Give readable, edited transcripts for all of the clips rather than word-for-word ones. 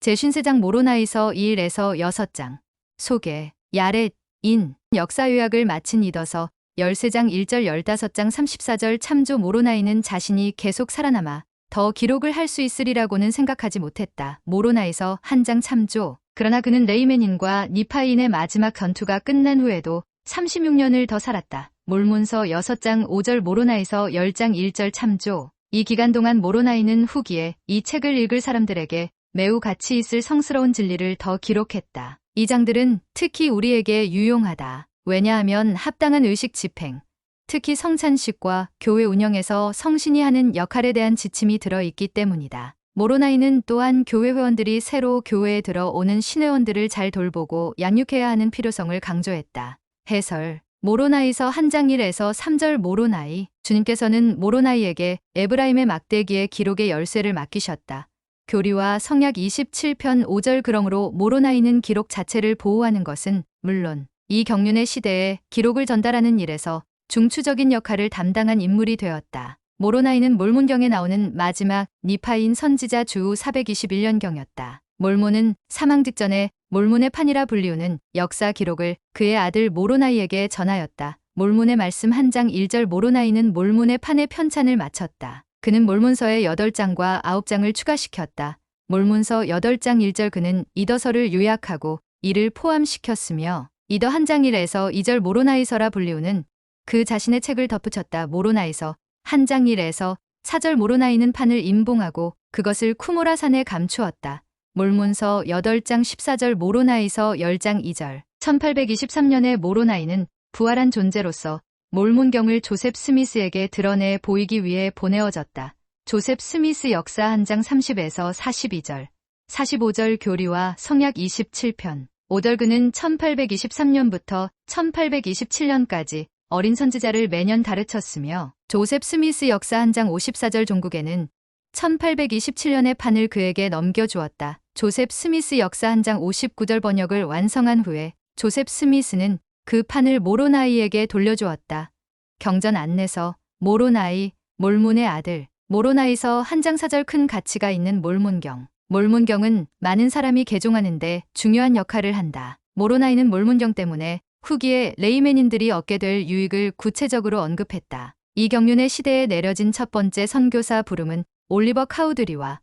제53장 모로나이서 1에서 6장. 소개. 야렛, 인. 역사 요약을 마친 이더서 13장 1절 15장 34절 참조 모로나이는 자신이 계속 살아남아 더 기록을 할 수 있으리라고는 생각하지 못했다. 모로나이서 한 장 참조. 그러나 그는 레이메닌과 니파인의 마지막 전투가 끝난 후에도 36년을 더 살았다. 몰문서 6장 5절 모로나이서 10장 1절 참조. 이 기간 동안 모로나이는 후기에 이 책을 읽을 사람들에게 매우 가치 있을 성스러운 진리를 더 기록했다. 이 장들은 특히 우리에게 유용하다. 왜냐하면 합당한 의식 집행, 특히 성찬식과 교회 운영에서 성신이 하는 역할에 대한 지침이 들어있기 때문이다. 모로나이는 또한 교회 회원들이 새로 교회에 들어오는 신회원들을 잘 돌보고 양육해야 하는 필요성을 강조했다. 해설. 모로나이서 한 장 1에서 3절 모로나이. 주님께서는 모로나이에게 에브라임의 막대기의 기록의 열쇠를 맡기셨다. 교리와 성약 27편 5절. 그러므로 모로나이는 기록 자체를 보호하는 것은 물론 이 경륜의 시대에 기록을 전달하는 일에서 중추적인 역할을 담당한 인물이 되었다. 모로나이는 몰문경에 나오는 마지막 니파인 선지자 주후 421년경이었다. 몰문은 사망 직전에 몰문의 판이라 불리우는 역사 기록을 그의 아들 모로나이에게 전하였다. 몰문의 말씀 한 장 1절. 모로나이는 몰문의 판의 편찬을 마쳤다. 그는 몰문서의 8장과 9장을 추가시켰다. 몰문서 8장 1절. 그는 이더서를 요약하고 이를 포함시켰으며 이더 한 장 1에서 2절 모로나이서라 불리우는 그 자신의 책을 덧붙였다. 모로나이서 한 장 1에서 4절. 모로나이는 판을 임봉하고 그것을 쿠모라 산에 감추었다. 몰문서 8장 14절. 모로나이서 10장 2절. 1823년에 모로나이는 부활한 존재로서 몰문경을 조셉 스미스에게 드러내 보이기 위해 보내어졌다. 조셉 스미스 역사 한 장 30에서 42절, 45절. 교리와 성약 27편 5절. 그는 1823년부터 1827년까지 어린 선지자를 매년 가르쳤으며 조셉 스미스 역사 한 장 54절. 종국에는 1827년의 판을 그에게 넘겨주었다. 조셉 스미스 역사 한 장 59절. 번역을 완성한 후에 조셉 스미스는 그 판을 모로나이에게 돌려주었다. 경전 안내서. 모로나이, 몰문의 아들. 모로나이서 한 장 4절. 큰 가치가 있는 몰문경. 몰문경은 많은 사람이 개종하는데 중요한 역할을 한다. 모로나이는 몰문경 때문에 후기에 레이맨인들이 얻게 될 유익을 구체적으로 언급했다. 이 경륜의 시대에 내려진 첫 번째 선교사 부름은 올리버 카우드리와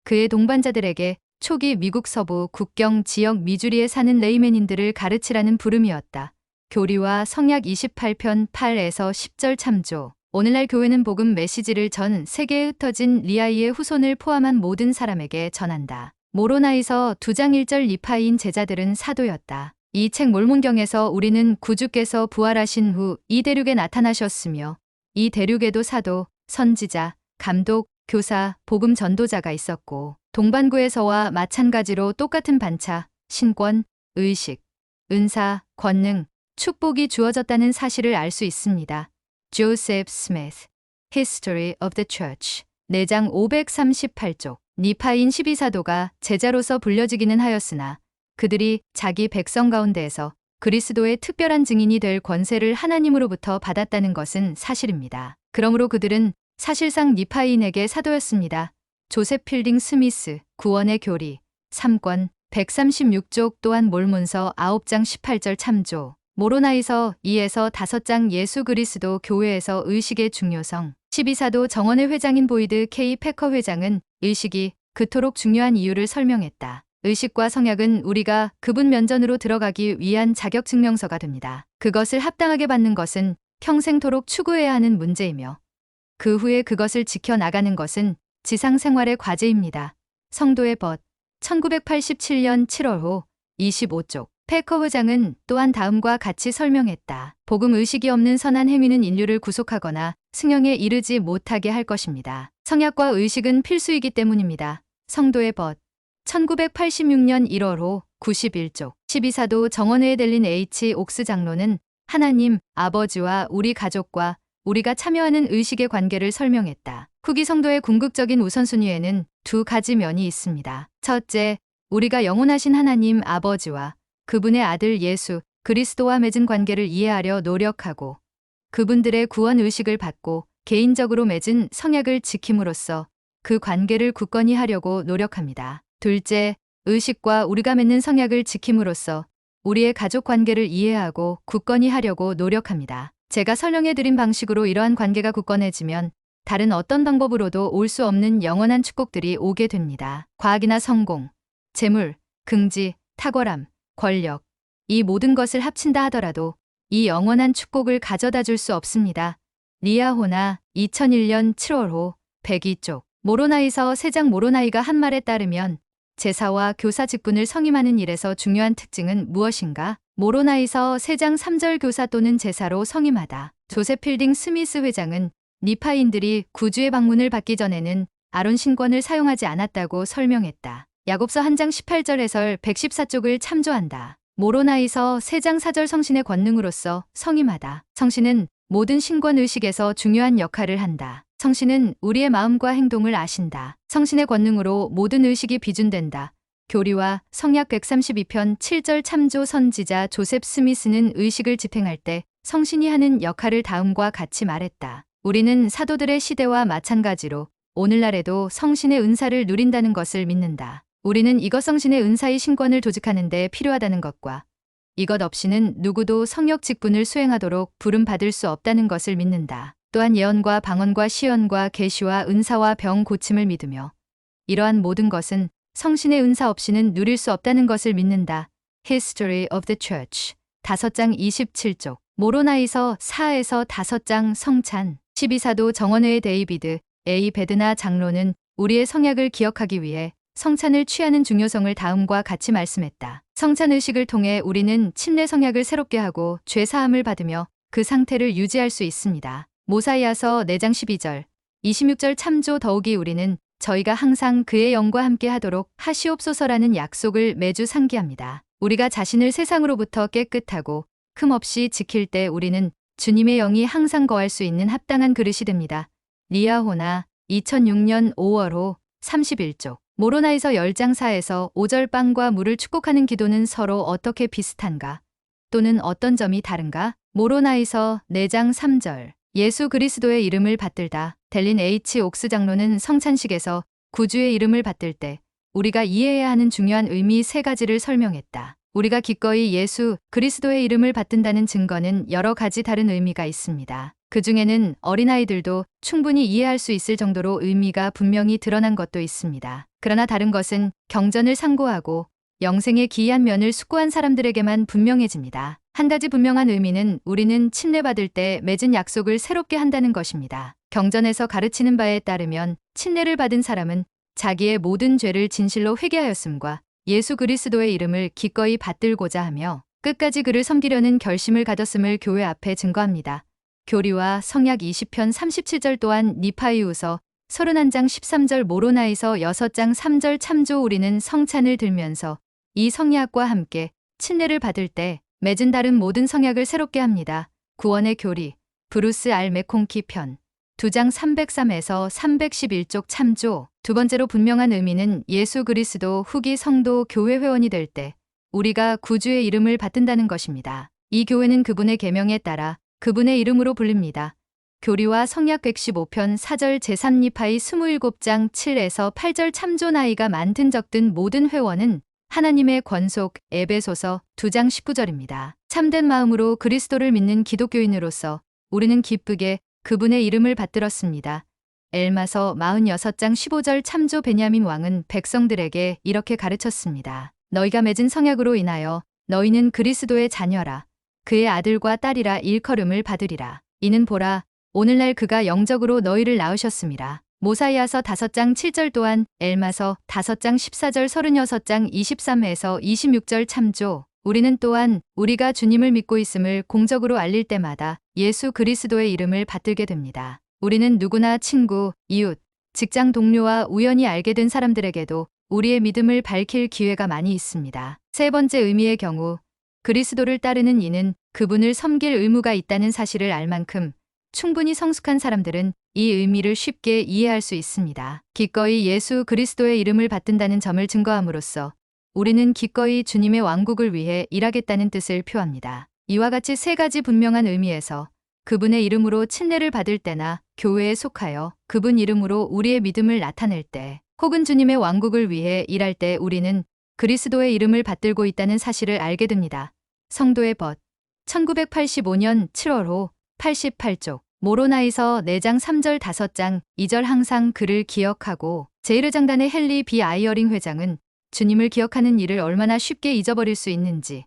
그의 동반자들에게 초기 미국 서부 국경 지역 미주리에 사는 레이맨인들을 가르치라는 부름이었다. 교리와 성약 28편 8에서 10절 참조. 오늘날 교회는 복음 메시지를 전 세계에 흩어진 리아이의 후손을 포함한 모든 사람에게 전한다. 모로나이서 2장 1절. 니파인 제자들은 사도였다. 이 책 몰문경에서 우리는 구주께서 부활하신 후 이 대륙에 나타나셨으며 이 대륙에도 사도, 선지자, 감독, 교사, 복음 전도자가 있었고 동반구에서와 마찬가지로 똑같은 반차, 신권, 의식, 은사, 권능, 축복이 주어졌다는 사실을 알 수 있습니다. 조셉 스미스, History of the Church, 4장 538쪽. 니파인 12사도가 제자로서 불려지기는 하였으나 그들이 자기 백성 가운데에서 그리스도의 특별한 증인이 될 권세를 하나님으로부터 받았다는 것은 사실입니다. 그러므로 그들은 사실상 니파인에게 사도였습니다. 조셉 필딩 스미스, 구원의 교리, 3권, 136쪽. 또한 몰문서 9장 18절 참조. 모로나이서 2에서 5장. 예수 그리스도 교회에서 의식의 중요성. 12사도 정원의 회장인 보이드 K. 패커 회장은 의식이 그토록 중요한 이유를 설명했다. 의식과 성약은 우리가 그분 면전으로 들어가기 위한 자격증명서가 됩니다. 그것을 합당하게 받는 것은 평생토록 추구해야 하는 문제이며 그 후에 그것을 지켜나가는 것은 지상 생활의 과제입니다. 성도의 벗. 1987년 7월호 25쪽. 패커 회장은 또한 다음과 같이 설명했다. 복음 의식이 없는 선한 행위는 인류를 구속하거나 승형에 이르지 못하게 할 것입니다. 성약과 의식은 필수이기 때문입니다. 성도의 벗. 1986년 1월호 91쪽. 12사도 정원회에 들린 H. 옥스 장로는 하나님, 아버지와 우리 가족과 우리가 참여하는 의식의 관계를 설명했다. 후기 성도의 궁극적인 우선순위에는 두 가지 면이 있습니다. 첫째, 우리가 영원하신 하나님 아버지와 그분의 아들 예수 그리스도와 맺은 관계를 이해하려 노력하고 그분들의 구원 의식을 받고 개인적으로 맺은 성약을 지킴으로써 그 관계를 굳건히 하려고 노력합니다. 둘째, 의식과 우리가 맺는 성약을 지킴으로써 우리의 가족 관계를 이해하고 굳건히 하려고 노력합니다. 제가 설명해드린 방식으로 이러한 관계가 굳건해지면 다른 어떤 방법으로도 올 수 없는 영원한 축복들이 오게 됩니다. 과학이나 성공, 재물, 긍지, 탁월함, 권력, 이 모든 것을 합친다 하더라도 이 영원한 축복을 가져다 줄 수 없습니다. 리아호나 2001년 7월호 102쪽 모로나이서 세장 모로나이가 한 말에 따르면 제사와 교사 직분을 성임하는 일에서 중요한 특징은 무엇인가? 모로나이서 세장 3절 교사 또는 제사로 성임하다. 조셉 필딩 스미스 회장은 니파인들이 구주의 방문을 받기 전에는 아론 신권을 사용하지 않았다고 설명했다. 야곱서 한 장 18절 해설 114쪽을 참조한다. 모로나이서 세장 4절 성신의 권능으로서 성임하다. 성신은 모든 신권 의식에서 중요한 역할을 한다. 성신은 우리의 마음과 행동을 아신다. 성신의 권능으로 모든 의식이 비준된다. 교리와 성약 132편 7절 참조 선지자 조셉 스미스는 의식을 집행할 때 성신이 하는 역할을 다음과 같이 말했다. 우리는 사도들의 시대와 마찬가지로 오늘날에도 성신의 은사를 누린다는 것을 믿는다. 우리는 이것 성신의 은사의 신권을 조직하는 데 필요하다는 것과 이것 없이는 누구도 성역 직분을 수행하도록 부름받을 수 없다는 것을 믿는다. 또한 예언과 방언과 시연과 계시와 은사와 병 고침을 믿으며 이러한 모든 것은 성신의 은사 없이는 누릴 수 없다는 것을 믿는다. History of the Church 5장 27쪽 모로나이서 4에서 5장 성찬 12사도 정원회의 데이비드 A. 베드나 장로는 우리의 성약을 기억하기 위해 성찬을 취하는 중요성을 다음과 같이 말씀했다. 성찬 의식을 통해 우리는 침례 성약을 새롭게 하고 죄 사함을 받으며 그 상태를 유지할 수 있습니다. 모사이아서 4장 12절, 26절 참조 더욱이 우리는 저희가 항상 그의 영과 함께 하도록 하시옵소서라는 약속을 매주 상기합니다. 우리가 자신을 세상으로부터 깨끗하고 흠없이 지킬 때 우리는 주님의 영이 항상 거할 수 있는 합당한 그릇이 됩니다. 리아호나 2006년 5월호 31쪽 모로나이서 10장 4에서 5절 빵과 물을 축복하는 기도는 서로 어떻게 비슷한가? 또는 어떤 점이 다른가? 모로나이서 4장 3절 예수 그리스도의 이름을 받들다. 델린 H. 옥스 장로는 성찬식에서 구주의 이름을 받들 때 우리가 이해해야 하는 중요한 의미 3가지를 설명했다. 우리가 기꺼이 예수 그리스도의 이름을 받든다는 증거는 여러 가지 다른 의미가 있습니다. 그 중에는 어린아이들도 충분히 이해할 수 있을 정도로 의미가 분명히 드러난 것도 있습니다. 그러나 다른 것은 경전을 상고하고 영생의 기이한 면을 숙고한 사람들에게만 분명해집니다. 한 가지 분명한 의미는 우리는 침례받을 때 맺은 약속을 새롭게 한다는 것입니다. 경전에서 가르치는 바에 따르면 침례를 받은 사람은 자기의 모든 죄를 진실로 회개하였음과 예수 그리스도의 이름을 기꺼이 받들고자 하며 끝까지 그를 섬기려는 결심을 가졌음을 교회 앞에 증거합니다. 교리와 성약 20편 37절 또한 니파이우서 31장 13절 모로나이서 6장 3절 참조 우리는 성찬을 들면서 이 성약과 함께 침례를 받을 때 맺은 다른 모든 성약을 새롭게 합니다. 구원의 교리 브루스 알 메콩키 편 2장 303에서 311쪽 참조 두 번째로 분명한 의미는 예수 그리스도 후기 성도 교회 회원이 될 때 우리가 구주의 이름을 받든다는 것입니다. 이 교회는 그분의 계명에 따라 그분의 이름으로 불립니다. 교리와 성약 115편 4절 제3니파이 27장 7에서 8절 참조 나이가 많든 적든 모든 회원은 하나님의 권속 에베소서 2장 19절입니다. 참된 마음으로 그리스도를 믿는 기독교인으로서 우리는 기쁘게 그분의 이름을 받들었습니다. 엘마서 46장 15절 참조 베냐민 왕은 백성들에게 이렇게 가르쳤습니다. 너희가 맺은 성약으로 인하여 너희는 그리스도의 자녀라. 그의 아들과 딸이라 일컬음을 받으리라. 이는 보라 오늘날 그가 영적으로 너희를 낳으셨음이라. 모사이아서 5장 7절 또한 엘마서 5장 14절 36장 23에서 26절 참조 우리는 또한 우리가 주님을 믿고 있음을 공적으로 알릴 때마다 예수 그리스도의 이름을 받들게 됩니다. 우리는 누구나 친구, 이웃, 직장 동료와 우연히 알게 된 사람들에게도 우리의 믿음을 밝힐 기회가 많이 있습니다. 세 번째 의미의 경우 그리스도를 따르는 이는 그분을 섬길 의무가 있다는 사실을 알 만큼 충분히 성숙한 사람들은 이 의미를 쉽게 이해할 수 있습니다. 기꺼이 예수 그리스도의 이름을 받든다는 점을 증거함으로써 우리는 기꺼이 주님의 왕국을 위해 일하겠다는 뜻을 표합니다. 이와 같이 3가지 분명한 의미에서 그분의 이름으로 침례를 받을 때나 교회에 속하여 그분 이름으로 우리의 믿음을 나타낼 때 혹은 주님의 왕국을 위해 일할 때 우리는 그리스도의 이름을 받들고 있다는 사실을 알게 됩니다. 성도의 벗 1985년 7월 88쪽 모로나에서 4장 3절 5장 2절 항상 그를 기억하고 제1회장단의 헨리 B. 아이어링 회장은 주님을 기억하는 일을 얼마나 쉽게 잊어버릴 수 있는지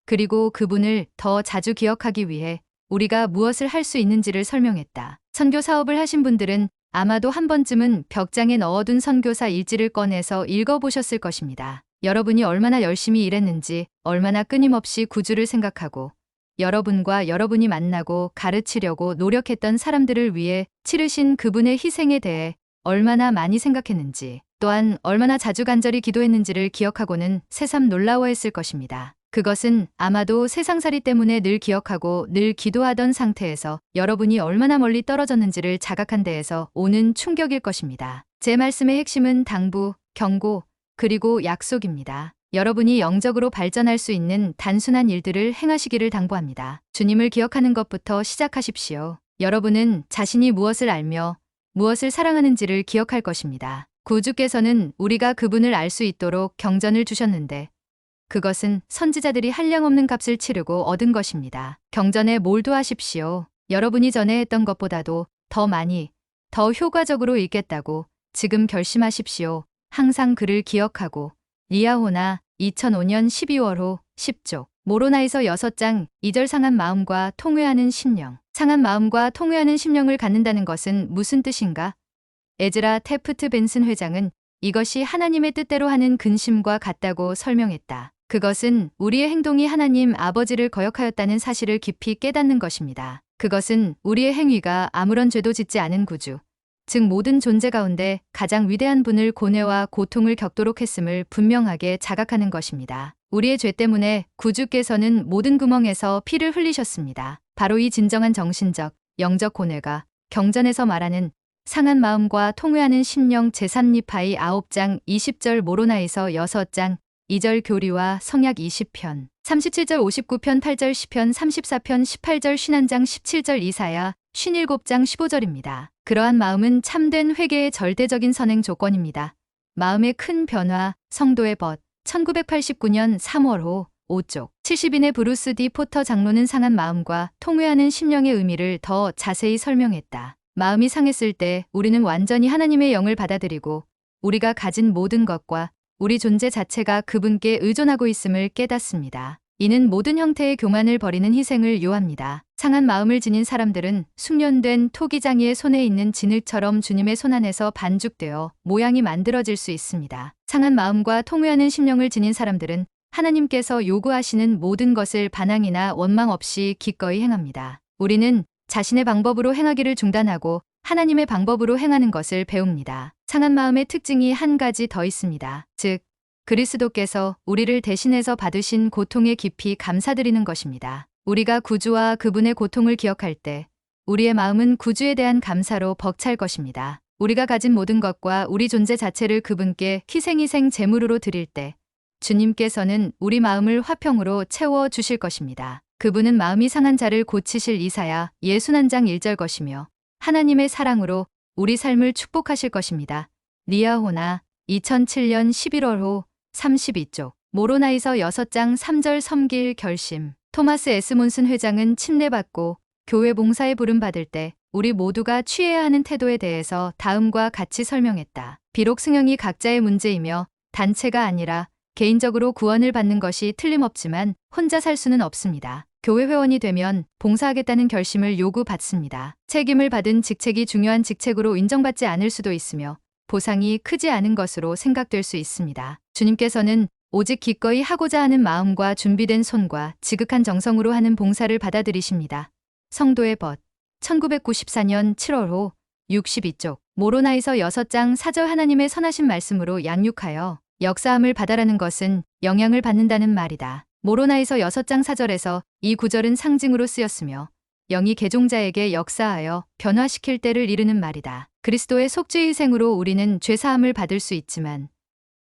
그리고 그분을 더 자주 기억하기 위해 우리가 무엇을 할 수 있는지를 설명했다. 선교 사업을 하신 분들은 아마도 한 번쯤은 벽장에 넣어둔 선교사 일지를 꺼내서 읽어보셨을 것입니다. 여러분이 얼마나 열심히 일했는지, 얼마나 끊임없이 구주를 생각하고 여러분과 여러분이 만나고 가르치려고 노력했던 사람들을 위해 치르신 그분의 희생에 대해 얼마나 많이 생각했는지, 또한 얼마나 자주 간절히 기도했는지를 기억하고는 새삼 놀라워했을 것입니다. 그것은 아마도 세상살이 때문에 늘 기억하고 늘 기도하던 상태에서 여러분이 얼마나 멀리 떨어졌는지를 자각한 데에서 오는 충격일 것입니다. 제 말씀의 핵심은 당부, 경고, 그리고 약속입니다. 여러분이 영적으로 발전할 수 있는 단순한 일들을 행하시기를 당부합니다. 주님을 기억하는 것부터 시작하십시오. 여러분은 자신이 무엇을 알며 무엇을 사랑하는지를 기억할 것입니다. 구주께서는 우리가 그분을 알 수 있도록 경전을 주셨는데 그것은 선지자들이 한량없는 값을 치르고 얻은 것입니다. 경전에 몰두하십시오. 여러분이 전에 했던 것보다도 더 많이, 더 효과적으로 읽겠다고 지금 결심하십시오. 항상 그를 기억하고 리아호나 2005년 12월 10쪽 모로나에서 6장 2절 상한 마음과 통회하는 심령. 상한 마음과 통회하는 심령을 갖는다는 것은 무슨 뜻인가? 에즈라 테프트 벤슨 회장은 이것이 하나님의 뜻대로 하는 근심과 같다고 설명했다. 그것은 우리의 행동이 하나님 아버지를 거역하였다는 사실을 깊이 깨닫는 것입니다. 그것은 우리의 행위가 아무런 죄도 짓지 않은 구주, 즉 모든 존재 가운데 가장 위대한 분을 고뇌와 고통을 겪도록 했음을 분명하게 자각하는 것입니다. 우리의 죄 때문에 구주께서는 모든 구멍에서 피를 흘리셨습니다. 바로 이 진정한 정신적, 영적 고뇌가 경전에서 말하는 상한 마음과 통회하는 심령 제3니파이 9장 20절 모로나에서 6장 2절 교리와 성약 20편 37절 59편 8절 10편 34편 18절 신한장 17절 이사야 57장 15절입니다. 그러한 마음은 참된 회개의 절대적인 선행 조건입니다. 마음의 큰 변화, 성도의 벗 1989년 3월 5쪽 70인의 브루스 디 포터 장로는 상한 마음과 통회하는 심령의 의미를 더 자세히 설명했다. 마음이 상했을 때 우리는 완전히 하나님의 영을 받아들이고 우리가 가진 모든 것과 우리 존재 자체가 그분께 의존하고 있음을 깨닫습니다. 이는 모든 형태의 교만을 버리는 희생을 요합니다. 상한 마음을 지닌 사람들은 숙련된 토기장이의 손에 있는 진흙처럼 주님의 손안에서 반죽되어 모양이 만들어질 수 있습니다. 상한 마음과 통회하는 심령을 지닌 사람들은 하나님께서 요구하시는 모든 것을 반항이나 원망 없이 기꺼이 행합니다. 우리는 자신의 방법으로 행하기를 중단하고 하나님의 방법으로 행하는 것을 배웁니다. 상한 마음의 특징이 한 가지 더 있습니다. 즉, 그리스도께서 우리를 대신해서 받으신 고통에 깊이 감사드리는 것입니다. 우리가 구주와 그분의 고통을 기억할 때 우리의 마음은 구주에 대한 감사로 벅찰 것입니다. 우리가 가진 모든 것과 우리 존재 자체를 그분께 희생 제물으로 드릴 때 주님께서는 우리 마음을 화평으로 채워 주실 것입니다. 그분은 마음이 상한 자를 고치실 이사야 61장 1절 것이며 하나님의 사랑으로 우리 삶을 축복하실 것입니다. 리아호나 2007년 11월 32쪽 모로나에서 6장 3절 섬길 결심. 토마스 S. 몬슨 회장은 침례받고 교회 봉사에 부름받을 때 우리 모두가 취해야 하는 태도에 대해서 다음과 같이 설명했다. 비록 승형이 각자의 문제이며 단체가 아니라 개인적으로 구원을 받는 것이 틀림없지만 혼자 살 수는 없습니다. 교회 회원이 되면 봉사하겠다는 결심을 요구받습니다. 책임을 받은 직책이 중요한 직책으로 인정받지 않을 수도 있으며 보상이 크지 않은 것으로 생각될 수 있습니다. 주님께서는 오직 기꺼이 하고자 하는 마음과 준비된 손과 지극한 정성으로 하는 봉사를 받아들이십니다. 성도의 벗 1994년 7월 62쪽 모로나에서 6장 4절 하나님의 선하신 말씀으로 양육하여 역사함을 받아라는 것은 영향을 받는다는 말이다. 모로나에서 6장 4절에서 이 구절은 상징으로 쓰였으며 영이 개종자에게 역사하여 변화시킬 때를 이르는 말이다. 그리스도의 속죄 희생으로 우리는 죄사함을 받을 수 있지만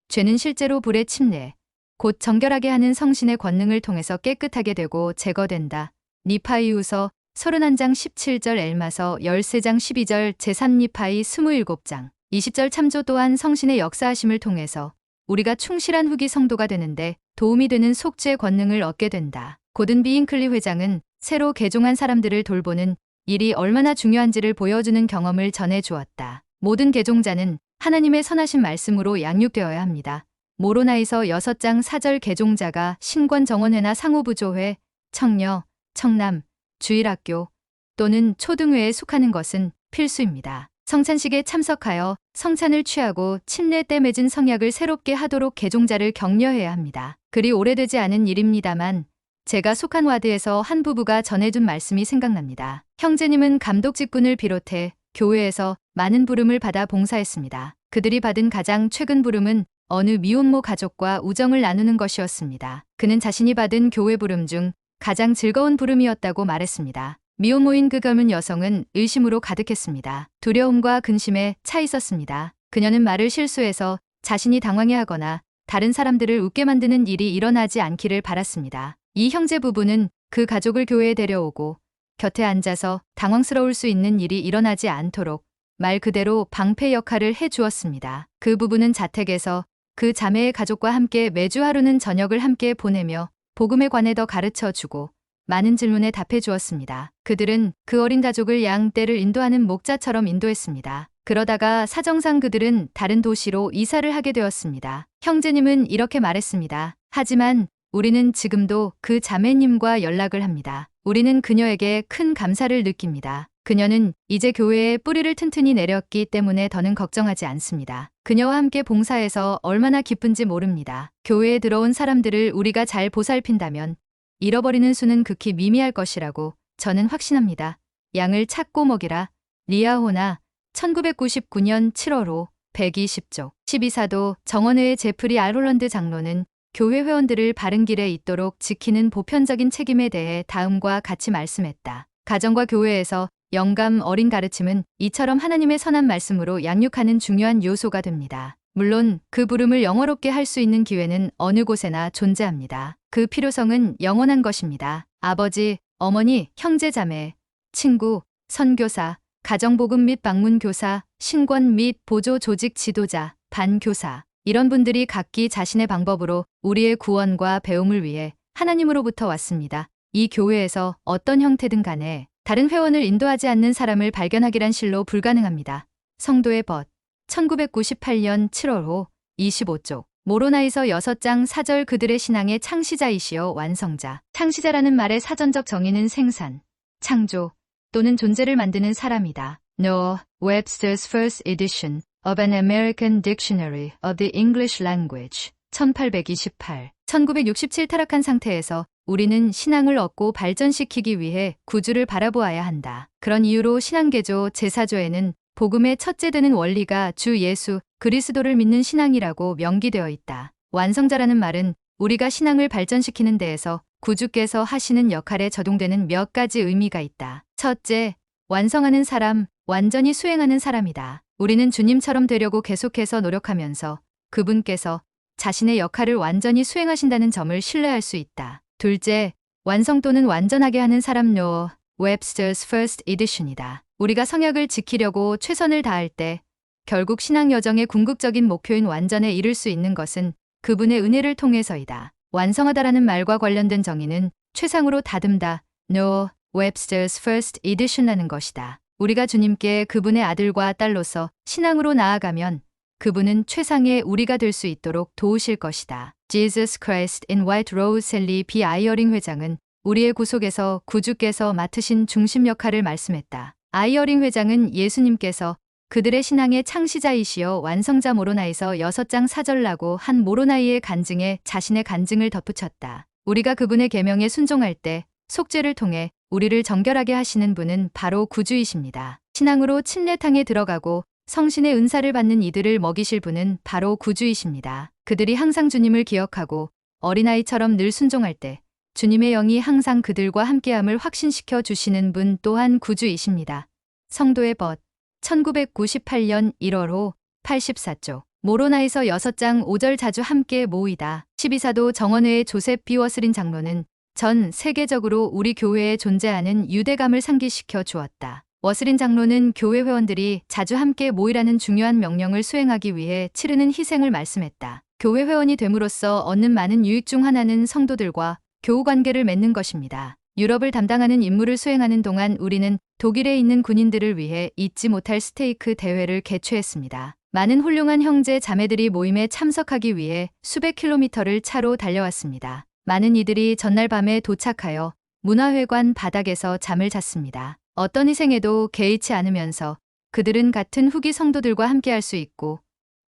죄는 실제로 불의 침례, 곧 정결하게 하는 성신의 권능을 통해서 깨끗하게 되고 제거된다. 니파이후서 31장 17절 엘마서 13장 12절 제3니파이 27장 20절 참조 또한 성신의 역사하심을 통해서 우리가 충실한 후기 성도가 되는데 도움이 되는 속죄 권능을 얻게 된다. 고든 비잉클리 회장은 새로 개종한 사람들을 돌보는 일이 얼마나 중요한지를 보여주는 경험을 전해 주었다. 모든 개종자는 하나님의 선하신 말씀으로 양육되어야 합니다. 모로나에서 6장 4절 개종자가 신권 정원회나 상호부조회, 청녀, 청남, 주일학교 또는 초등회에 속하는 것은 필수입니다. 성찬식에 참석하여 성찬을 취하고 침례 때 맺은 성약을 새롭게 하도록 개종자를 격려해야 합니다. 그리 오래되지 않은 일입니다만 제가 속한 와드에서 한 부부가 전해준 말씀이 생각납니다. 형제님은 감독 직분을 비롯해 교회에서 많은 부름을 받아 봉사했습니다. 그들이 받은 가장 최근 부름은 어느 미혼모 가족과 우정을 나누는 것이었습니다. 그는 자신이 받은 교회 부름 중 가장 즐거운 부름이었다고 말했습니다. 미혼모인 그 젊은 여성은 의심으로 가득했습니다. 두려움과 근심에 차 있었습니다. 그녀는 말을 실수해서 자신이 당황해하거나 다른 사람들을 웃게 만드는 일이 일어나지 않기를 바랐습니다. 이 형제 부부는 그 가족을 교회에 데려오고 곁에 앉아서 당황스러울 수 있는 일이 일어나지 않도록 말 그대로 방패 역할을 해주었습니다. 그 부부는 자택에서 그 자매의 가족과 함께 매주 하루는 저녁을 함께 보내며 복음에 관해 더 가르쳐주고 많은 질문에 답해 주었습니다. 그들은 그 어린 가족을 양 떼를 인도하는 목자처럼 인도했습니다. 그러다가 사정상 그들은 다른 도시로 이사를 하게 되었습니다. 형제님은 이렇게 말했습니다. 하지만 우리는 지금도 그 자매님과 연락을 합니다. 우리는 그녀에게 큰 감사를 느낍니다. 그녀는 이제 교회에 뿌리를 튼튼히 내렸기 때문에 더는 걱정하지 않습니다. 그녀와 함께 봉사해서 얼마나 기쁜지 모릅니다. 교회에 들어온 사람들을 우리가 잘 보살핀다면 잃어버리는 수는 극히 미미할 것이라고 저는 확신합니다. 양을 찾고 먹이라. 리아호나 1999년 7월 120쪽 12사도 정원회의 제프리 알홀런드 장로는 교회 회원들을 바른 길에 있도록 지키는 보편적인 책임에 대해 다음과 같이 말씀했다. 가정과 교회에서 영감 어린 가르침은 이처럼 하나님의 선한 말씀으로 양육하는 중요한 요소가 됩니다. 물론 그 부름을 영화롭게 할 수 있는 기회는 어느 곳에나 존재합니다. 그 필요성은 영원한 것입니다. 아버지, 어머니, 형제 자매, 친구, 선교사, 가정복음 및 방문교사, 신권 및 보조 조직 지도자, 반교사 이런 분들이 각기 자신의 방법으로 우리의 구원과 배움을 위해 하나님으로부터 왔습니다. 이 교회에서 어떤 형태든 간에 다른 회원을 인도하지 않는 사람을 발견하기란 실로 불가능합니다. 성도의 벗 1998년 7월 25쪽 모로나에서 6장 4절 그들의 신앙의 창시자이시여 완성자. 창시자라는 말의 사전적 정의는 생산, 창조 또는 존재를 만드는 사람이다. Noah Webster's First Edition of an American Dictionary of the English Language 1828 1967 타락한 상태에서 우리는 신앙을 얻고 발전시키기 위해 구주를 바라보아야 한다. 그런 이유로 신앙개조 제사조에는 복음의 첫째 되는 원리가 주 예수 그리스도를 믿는 신앙이라고 명기되어 있다. 완성자라는 말은 우리가 신앙을 발전시키는 데에서 구주께서 하시는 역할에 적용되는 몇 가지 의미가 있다. 첫째, 완성하는 사람, 완전히 수행하는 사람이다. 우리는 주님처럼 되려고 계속해서 노력하면서 그분께서 자신의 역할을 완전히 수행하신다는 점을 신뢰할 수 있다. 둘째, 완성 또는 완전하게 하는 사람 Noah Webster's First Edition이다. 우리가 성약을 지키려고 최선을 다할 때 결국 신앙 여정의 궁극적인 목표인 완전에 이를 수 있는 것은 그분의 은혜를 통해서이다. 완성하다라는 말과 관련된 정의는 최상으로 다듬다 Noah Webster's First Edition이라는 것이다. 우리가 주님께 그분의 아들과 딸로서 신앙으로 나아가면 그분은 최상의 우리가 될 수 있도록 도우실 것이다. Jesus Christ in White Rose 셀리 B. 아이어링 회장은 우리의 구속에서 구주께서 맡으신 중심 역할을 말씀했다. 아이어링 회장은 예수님께서 그들의 신앙의 창시자이시여 완성자 모로나에서 6장 4절라고 한 모로나이의 간증에 자신의 간증을 덧붙였다. 우리가 그분의 계명에 순종할 때 속죄를 통해 우리를 정결하게 하시는 분은 바로 구주이십니다. 신앙으로 침례탕에 들어가고 성신의 은사를 받는 이들을 먹이실 분은 바로 구주이십니다. 그들이 항상 주님을 기억하고 어린아이처럼 늘 순종할 때 주님의 영이 항상 그들과 함께함을 확신시켜 주시는 분 또한 구주이십니다. 성도의 벗 1998년 1월 84쪽 모로나에서 6장 5절 자주 함께 모이다. 12사도 정원회의 조셉 B. 워스린 장로는 전 세계적으로 우리 교회에 존재하는 유대감을 상기시켜 주었다. 워스린 장로는 교회 회원들이 자주 함께 모이라는 중요한 명령을 수행하기 위해 치르는 희생을 말씀했다. 교회 회원이 됨으로써 얻는 많은 유익 중 하나는 성도들과 교우 관계를 맺는 것입니다. 유럽을 담당하는 임무를 수행하는 동안 우리는 독일에 있는 군인들을 위해 잊지 못할 스테이크 대회를 개최했습니다. 많은 훌륭한 형제 자매들이 모임에 참석하기 위해 수백 킬로미터를 차로 달려왔습니다. 많은 이들이 전날 밤에 도착하여 문화회관 바닥에서 잠을 잤습니다. 어떤 희생에도 개의치 않으면서 그들은 같은 후기 성도들과 함께할 수 있고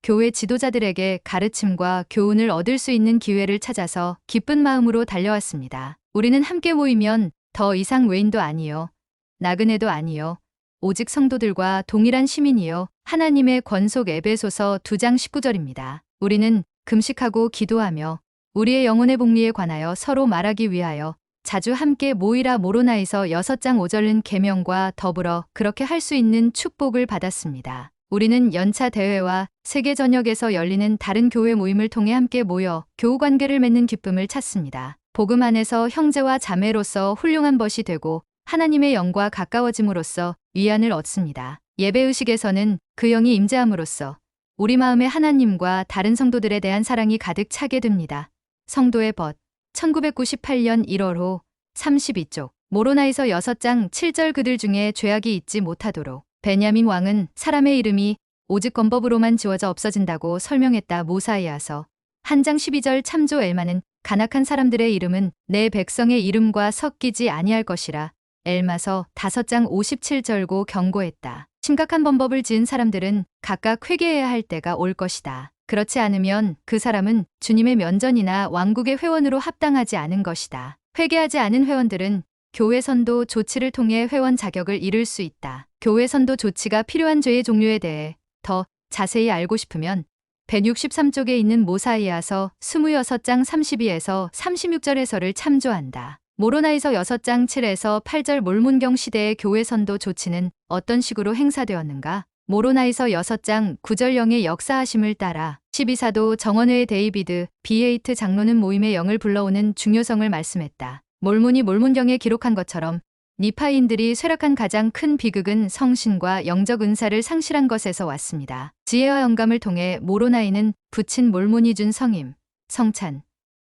교회 지도자들에게 가르침과 교훈을 얻을 수 있는 기회를 찾아서 기쁜 마음으로 달려왔습니다. 우리는 함께 모이면 더 이상 외인도 아니요, 나그네도 아니요, 오직 성도들과 동일한 시민이요. 하나님의 권속 에베소서 2장 19절입니다. 우리는 금식하고 기도하며 우리의 영혼의 복리에 관하여 서로 말하기 위하여 자주 함께 모이라. 모로나이서 6장 5절은 계명과 더불어 그렇게 할 수 있는 축복을 받았습니다. 우리는 연차 대회와 세계 전역에서 열리는 다른 교회 모임을 통해 함께 모여 교우 관계를 맺는 기쁨을 찾습니다. 복음 안에서 형제와 자매로서 훌륭한 벗이 되고 하나님의 영과 가까워짐으로써 위안을 얻습니다. 예배의식에서는 그 영이 임재함으로써 우리 마음에 하나님과 다른 성도들에 대한 사랑이 가득 차게 됩니다. 성도의 벗 1998년 1월호 32쪽 모로나이서 6장 7절 그들 중에 죄악이 있지 못하도록 베냐민 왕은 사람의 이름이 오직 건법으로만 지워져 없어진다고 설명했다. 모사이아서 한 장 12절 참조 엘마는 간악한 사람들의 이름은 내 백성의 이름과 섞이지 아니할 것이라. 엘마서 5장 57절고 경고했다. 심각한 범법을 지은 사람들은 각각 회개해야 할 때가 올 것이다. 그렇지 않으면 그 사람은 주님의 면전이나 왕국의 회원으로 합당하지 않은 것이다. 회개하지 않은 회원들은 교회 선도 조치를 통해 회원 자격을 잃을 수 있다. 교회 선도 조치가 필요한 죄의 종류에 대해 더 자세히 알고 싶으면 163쪽에 있는 모사이아서 26장 32에서 36절 해설을 참조한다. 모로나이서 6장 7에서 8절 몰문경 시대의 교회 선도 조치는 어떤 식으로 행사되었는가? 모로나이서 6장 9절 영의 역사하심을 따라 12사도 정원회의 데이비드 B.에이트 장로는 모임의 영을 불러오는 중요성을 말씀했다. 몰문이 몰문경에 기록한 것처럼 니파인들이 쇠락한 가장 큰 비극은 성신과 영적 은사를 상실한 것에서 왔습니다. 지혜와 영감을 통해 모로나이는 붙인 몰문이 준 성임, 성찬,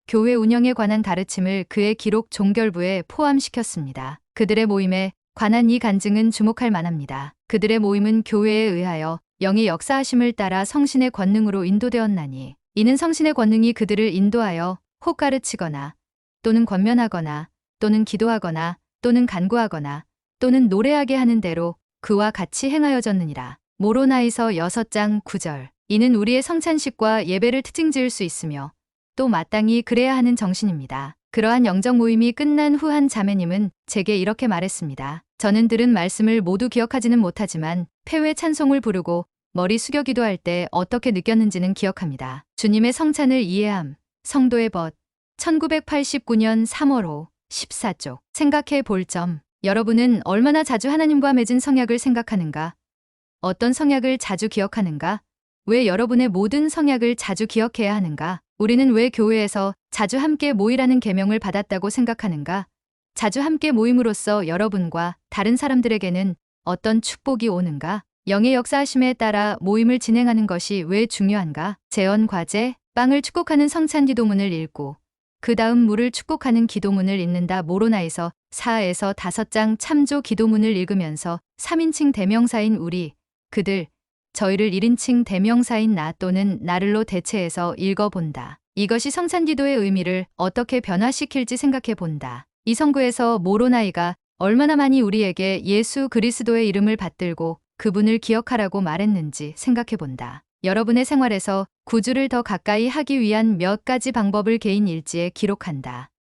교회 운영에 관한 가르침을 그의 기록 종결부에 포함시켰습니다. 그들의 모임에 관한 이 간증은 주목할 만합니다. 그들의 모임은 교회에 의하여 영의 역사하심을 따라 성신의 권능으로 인도되었나니 이는 성신의 권능이 그들을 인도하여 혹 가르치거나 또는 권면하거나 또는 기도하거나 또는 간구하거나 또는 노래하게 하는 대로 그와 같이 행하여졌느니라. 모로나이서 6장 9절 이는 우리의 성찬식과 예배를 특징지을 수 있으며 또 마땅히 그래야 하는 정신입니다. 그러한 영적 모임이 끝난 후 한 자매님은 제게 이렇게 말했습니다. 저는 들은 말씀을 모두 기억하지는 못하지만 폐회 찬송을 부르고 머리 숙여 기도할 때 어떻게 느꼈는지는 기억합니다. 주님의 성찬을 이해함, 성도의 벗, 1989년 3월호 14쪽 생각해 볼 점. 여러분은 얼마나 자주 하나님과 맺은 성약을 생각하는가? 어떤 성약을 자주 기억하는가? 왜 여러분의 모든 성약을 자주 기억해야 하는가? 우리는 왜 교회에서 자주 함께 모이라는 계명을 받았다고 생각하는가? 자주 함께 모임으로써 여러분과 다른 사람들에게는 어떤 축복이 오는가? 영의 역사하심에 따라 모임을 진행하는 것이 왜 중요한가? 재언 과제, 빵을 축복하는 성찬 기도문을 읽고 그 다음 물을 축복하는 기도문을 읽는다. 모로나이서 4에서 5장 참조 기도문을 읽으면서 3인칭 대명사인 우리, 그들, 저희를 1인칭 대명사인 나 또는 나를로 대체해서 읽어본다. 이것이 성찬 기도의 의미를 어떻게 변화시킬지 생각해 본다. 이 성구에서 모로나이가 얼마나 많이 우리에게 예수 그리스도의 이름을 받들고 그분을 기억하라고 말했는지 생각해 본다. 여러분의 생활에서 구주를 더 가까이 하기 위한 몇 가지 방법을 개인 일지에 기록한다.